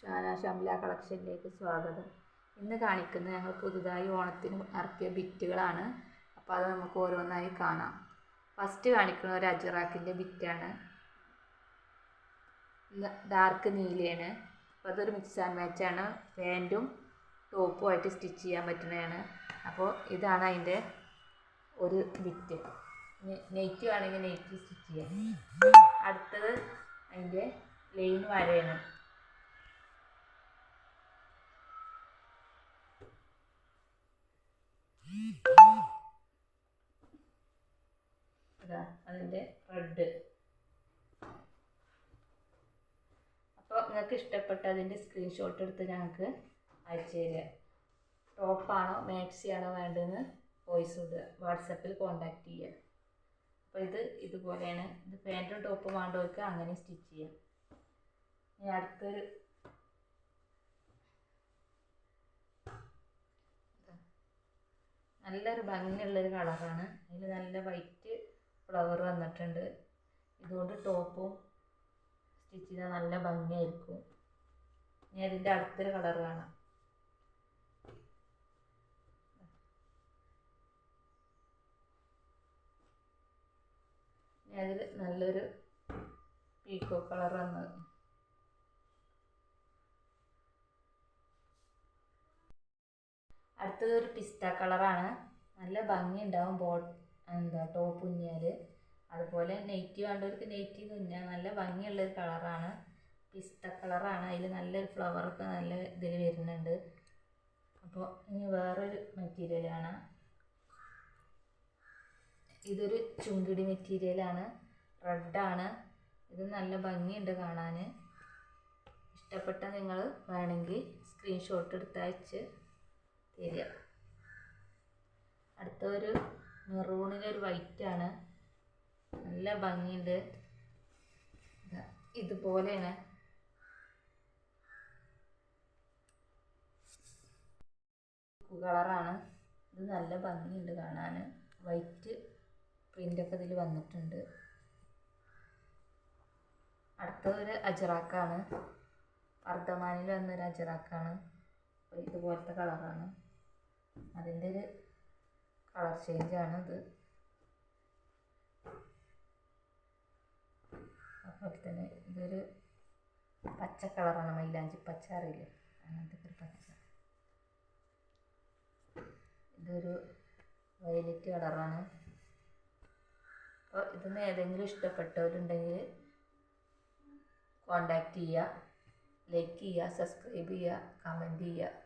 ഷാന ഷംല കളക്ഷനിലേക്ക് സ്വാഗതം. ഇന്ന് കാണിക്കുന്നത് ഞങ്ങൾ പുതുതായി ഓണത്തിന് ഇറക്കിയ ബിറ്റുകളാണ്. അപ്പോൾ അത് നമുക്ക് ഓരോന്നായി കാണാം. ഫസ്റ്റ് കാണിക്കുന്ന ഒരു അജറാക്കിൻ്റെ ബിറ്റാണ്. ഡാർക്ക് നീലയാണ്. അപ്പോൾ അതൊരു മിക്സ് ആൻഡ് മാച്ചാണ്. പാൻറ്റും ടോപ്പുമായിട്ട് സ്റ്റിച്ച് ചെയ്യാൻ പറ്റുന്നതാണ്. അപ്പോൾ ഇതാണ് അതിൻ്റെ ഒരു ബിറ്റ്. നെയ്റ്റ് ആണെങ്കിൽ നെയ്റ്റ് സ്റ്റിച്ച് ചെയ്യാം. അടുത്തത് അതിൻ്റെ ലൈൻ വരയാണ്. അതിൻ്റെ റെഡ്. അപ്പോൾ നിങ്ങൾക്ക് ഇഷ്ടപ്പെട്ട അതിൻ്റെ സ്ക്രീൻഷോട്ട് എടുത്ത് ഞങ്ങൾക്ക് അയച്ചു തരിക. ടോപ്പാണോ മാക്സി ആണോ വേണ്ടതെന്ന് വോയിസ് ഇടുക. വാട്സപ്പിൽ കോണ്ടാക്ട് ചെയ്യുക. അപ്പോൾ ഇതുപോലെയാണ്. ഇത് പാൻറ്റും ടോപ്പും വേണ്ടവർക്ക് അങ്ങനെ സ്റ്റിച്ച് ചെയ്യാം. ഇനി അടുത്തൊരു നല്ലൊരു ഭംഗിയുള്ളൊരു കളറാണ്. അതിൽ നല്ല വൈറ്റ് ഫ്ലവർ വന്നിട്ടുണ്ട്. ഇതുകൊണ്ട് ടോപ്പും സ്റ്റിച്ച് ചെയ്താൽ നല്ല ഭംഗിയായിരിക്കും. ഇനി അതിൻ്റെ അടുത്തൊരു കളർ കാണാം. ഇനി അതിൽ നല്ലൊരു പീക്കോ കളർ വന്നത്. അടുത്തത് ഒരു പിസ്ത കളറാണ്. നല്ല ഭംഗി ഉണ്ടാവും ടോപ്പ് തുന്നിയാൽ. അതുപോലെ നെയ്റ്റി വേണ്ടവർക്ക് നെയ്റ്റി തുന്നാം. നല്ല ഭംഗിയുള്ളൊരു കളറാണ്. പിസ്ത കളറാണ്. അതിൽ നല്ലൊരു ഫ്ലവറൊക്കെ നല്ല ഇതിൽ വരുന്നുണ്ട്. അപ്പോൾ ഇനി വേറൊരു മെറ്റീരിയലാണ്. ഇതൊരു ചുങ്കിടി മെറ്റീരിയലാണ്. റെഡാണ്. ഇത് നല്ല ഭംഗിയുണ്ട് കാണാൻ. ഇഷ്ടപ്പെട്ട നിങ്ങൾ വേണമെങ്കിൽ സ്ക്രീൻഷോട്ട് എടുത്ത് അയച്ച് തരിക. അടുത്തൊരു മെറൂണിലൊരു വൈറ്റാണ്. നല്ല ഭംഗിയുണ്ട്. ഇതുപോലെയാണ്. കളറാണ്. ഇത് നല്ല ഭംഗിയുണ്ട് കാണാൻ. വൈറ്റ് പ്രിൻ്റൊക്കെ ഇതിൽ വന്നിട്ടുണ്ട്. അടുത്തൊരു അജറാക്കാണ്. വർദ്ധമാനിൽ വന്നൊരു അജറാക്കാണ്. അപ്പോൾ ഇതുപോലത്തെ കളറാണ്. അതിൻ്റെ ഒരു കളർ ചേഞ്ചാണ് ഇത്. അതുപോലെ തന്നെ ഇതൊരു പച്ച കളറാണ്. മൈലാഞ്ചി പച്ച അറിയില്ലേ, അങ്ങനത്തെ ഒരു പച്ച. ഇതൊരു വയലറ്റ് കളറാണ്. അപ്പോൾ ഇതിന്ന് ഏതെങ്കിലും ഇഷ്ടപ്പെട്ടവരുണ്ടെങ്കിൽ കോണ്ടാക്ട് ചെയ്യുക, ലൈക്ക് ചെയ്യുക, സബ്സ്ക്രൈബ് ചെയ്യുക, കമൻറ്റ് ചെയ്യുക.